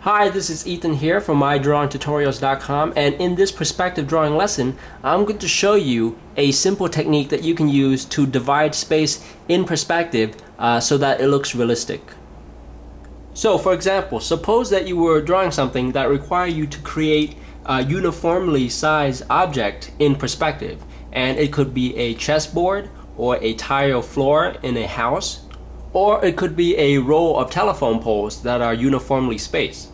Hi, this is Ethan here from mydrawingtutorials.com, and in this perspective drawing lesson, I'm going to show you a simple technique that you can use to divide space in perspective so that it looks realistic. So, for example, suppose that you were drawing something that requires you to create a uniformly sized object in perspective, and it could be a chessboard or a tile floor in a house, or it could be a row of telephone poles that are uniformly spaced.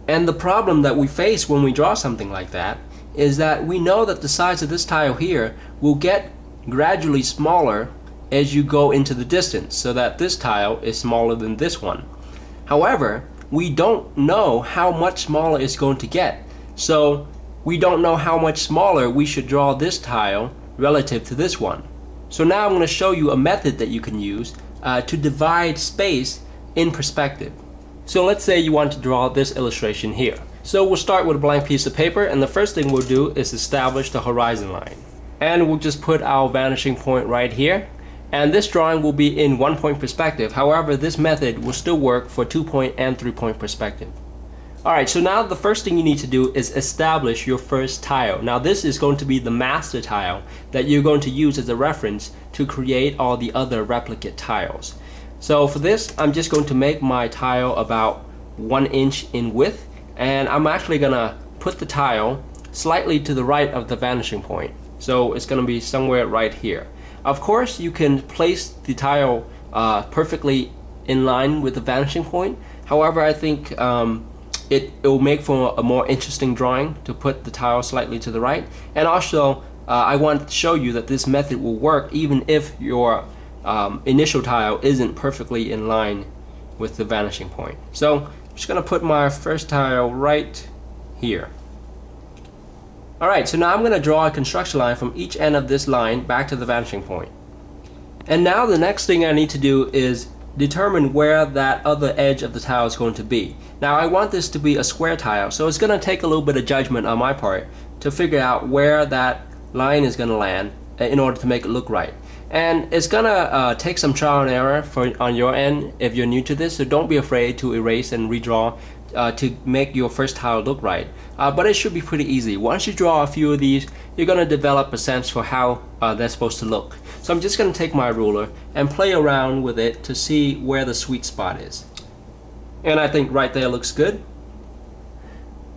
And the problem that we face when we draw something like that is that we know that the size of this tile here will get gradually smaller as you go into the distance, so that this tile is smaller than this one. However, we don't know how much smaller it's going to get, so we don't know how much smaller we should draw this tile relative to this one. So now I'm going to show you a method that you can use to divide space in perspective. So let's say you want to draw this illustration here. So we'll start with a blank piece of paper, and the first thing we'll do is establish the horizon line. And we'll just put our vanishing point right here. And this drawing will be in 1-point perspective. However, this method will still work for 2-point and 3-point perspective. Alright, so now the first thing you need to do is establish your first tile. Now this is going to be the master tile that you're going to use as a reference to create all the other replicate tiles. So for this, I'm just going to make my tile about 1 inch in width, and I'm actually gonna put the tile slightly to the right of the vanishing point. So it's gonna be somewhere right here. Of course, you can place the tile perfectly in line with the vanishing point. However, I think it will make for a more interesting drawing to put the tile slightly to the right. And also, I want to show you that this method will work even if your initial tile isn't perfectly in line with the vanishing point. So I'm just going to put my first tile right here. Alright, so now I'm going to draw a construction line from each end of this line back to the vanishing point. And now the next thing I need to do is determine where that other edge of the tile is going to be. Now I want this to be a square tile, so it's going to take a little bit of judgment on my part to figure out where that line is going to land in order to make it look right. And it's gonna take some trial and error on your end if you're new to this, so don't be afraid to erase and redraw to make your first tile look right. But it should be pretty easy. Once you draw a few of these, you're gonna develop a sense for how they're supposed to look. So I'm just gonna take my ruler and play around with it to see where the sweet spot is. And I think right there looks good.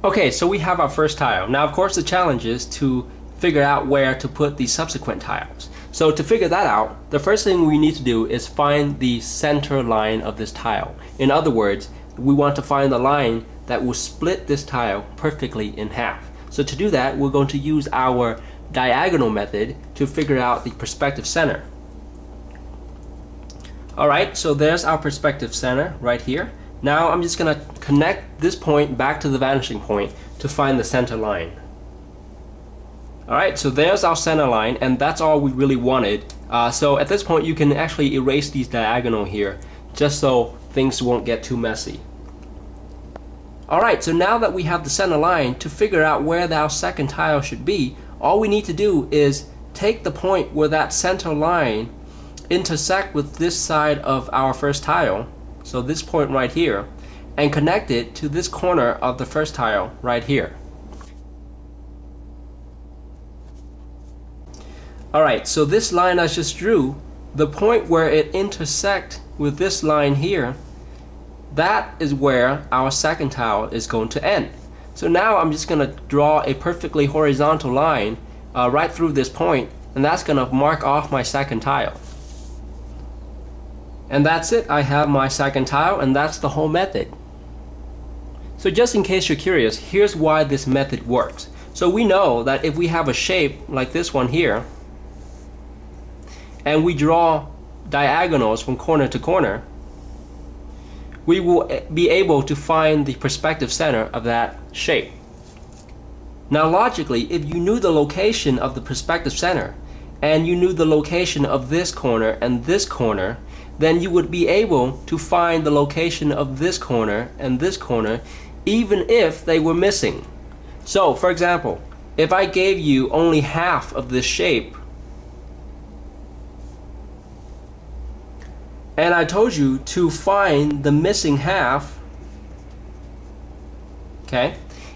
Okay, so we have our first tile. Now of course the challenge is to figure out where to put the subsequent tiles. So to figure that out, the first thing we need to do is find the center line of this tile. In other words, we want to find the line that will split this tile perfectly in half. So to do that, we're going to use our diagonal method to figure out the perspective center. Alright, so there's our perspective center right here. Now I'm just going to connect this point back to the vanishing point to find the center line. Alright, so there's our center line, and that's all we really wanted. So at this point you can actually erase these diagonal here, just so things won't get too messy. Alright, so now that we have the center line, to figure out where our second tile should be, all we need to do is take the point where that center line intersect with this side of our first tile, so this point right here, and connect it to this corner of the first tile right here. Alright, so this line I just drew, the point where it intersects with this line here, that is where our second tile is going to end. So now I'm just going to draw a perfectly horizontal line right through this point, and that's going to mark off my second tile. And that's it, I have my second tile, and that's the whole method. So just in case you're curious, here's why this method works. So we know that if we have a shape like this one here, and we draw diagonals from corner to corner, we will be able to find the perspective center of that shape. Now logically, if you knew the location of the perspective center, and you knew the location of this corner and this corner, then you would be able to find the location of this corner and this corner, even if they were missing. So for example, if I gave you only half of this shape, and I told you to find the missing half, Okay?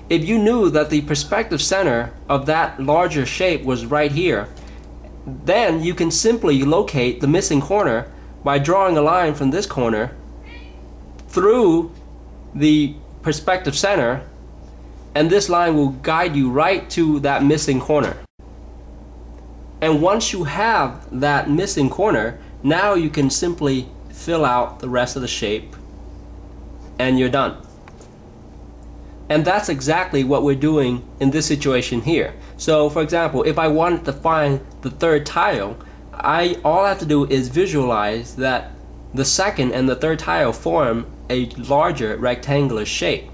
If you knew that the perspective center of that larger shape was right here, then you can simply locate the missing corner by drawing a line from this corner through the perspective center, and this line will guide you right to that missing corner. And once you have that missing corner, now you can simply fill out the rest of the shape and you're done. And that's exactly what we're doing in this situation here. So for example, if I wanted to find the third tile, all I have to do is visualize that the second and the third tile form a larger rectangular shape.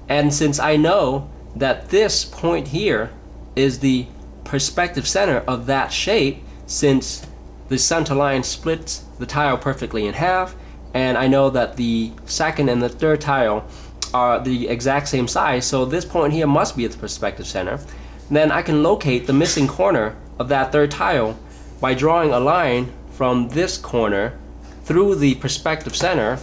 And since I know that this point here is the perspective center of that shape, since the center line splits the tile perfectly in half, and I know that the second and the third tile are the exact same size, so this point here must be at the perspective center, then I can locate the missing corner of that third tile by drawing a line from this corner through the perspective center.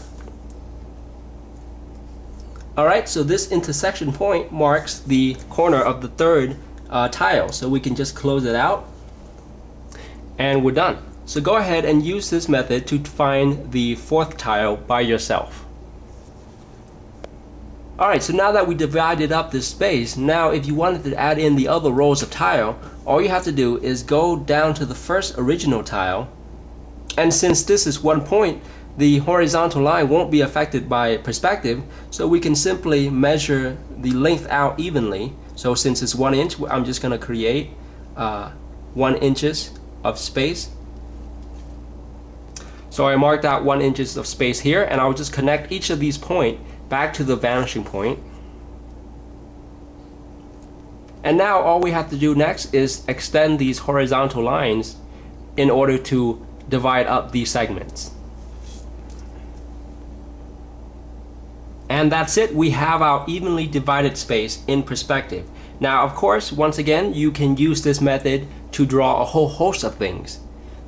Alright, so this intersection point marks the corner of the third tile, so we can just close it out and we're done. So go ahead and use this method to find the fourth tile by yourself. Alright, so now that we divided up this space, now if you wanted to add in the other rows of tile, all you have to do is go down to the first original tile, and since this is one point, the horizontal line won't be affected by perspective, so we can simply measure the length out evenly. So since it's 1 inch, I'm just going to create 1 inches of space. So I marked out 1 inches of space here, and I'll just connect each of these points back to the vanishing point. And now all we have to do next is extend these horizontal lines in order to divide up these segments. And that's it, we have our evenly divided space in perspective. Now of course, once again, you can use this method to draw a whole host of things.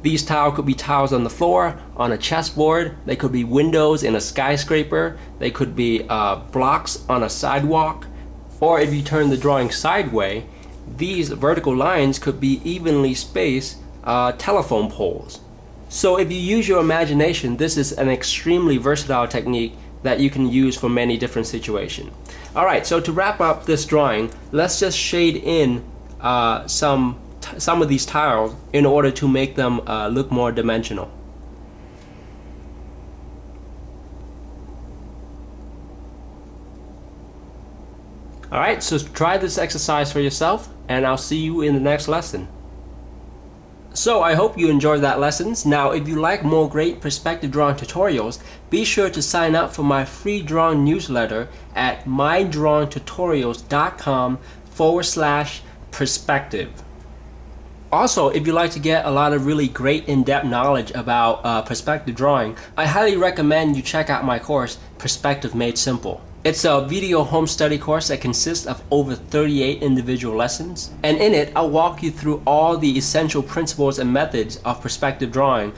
These tiles could be tiles on the floor, on a chessboard, they could be windows in a skyscraper, they could be blocks on a sidewalk, or if you turn the drawing sideways, these vertical lines could be evenly spaced telephone poles. So if you use your imagination, this is an extremely versatile technique that you can use for many different situations. Alright, so to wrap up this drawing, let's just shade in some of these tiles in order to make them look more dimensional. Alright, so try this exercise for yourself, and I'll see you in the next lesson. So I hope you enjoyed that lessons. Now if you like more great perspective drawing tutorials, be sure to sign up for my free drawing newsletter at mydrawingtutorials.com/perspective. Also, if you'd like to get a lot of really great in-depth knowledge about perspective drawing, I highly recommend you check out my course, Perspective Made Simple. It's a video home study course that consists of over 38 individual lessons, and in it I'll walk you through all the essential principles and methods of perspective drawing,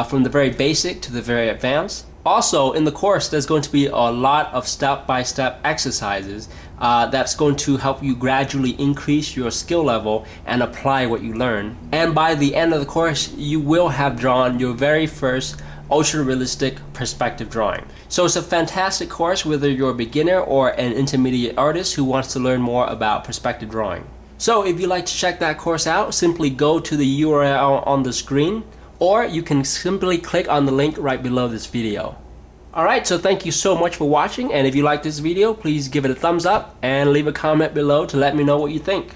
from the very basic to the very advanced. Also in the course there's going to be a lot of step-by-step exercises that's going to help you gradually increase your skill level and apply what you learn. And by the end of the course you will have drawn your very first ultra-realistic perspective drawing. So it's a fantastic course whether you're a beginner or an intermediate artist who wants to learn more about perspective drawing. So if you'd like to check that course out, simply go to the URL on the screen, or you can simply click on the link right below this video. Alright, so thank you so much for watching, and if you like this video, please give it a thumbs up and leave a comment below to let me know what you think.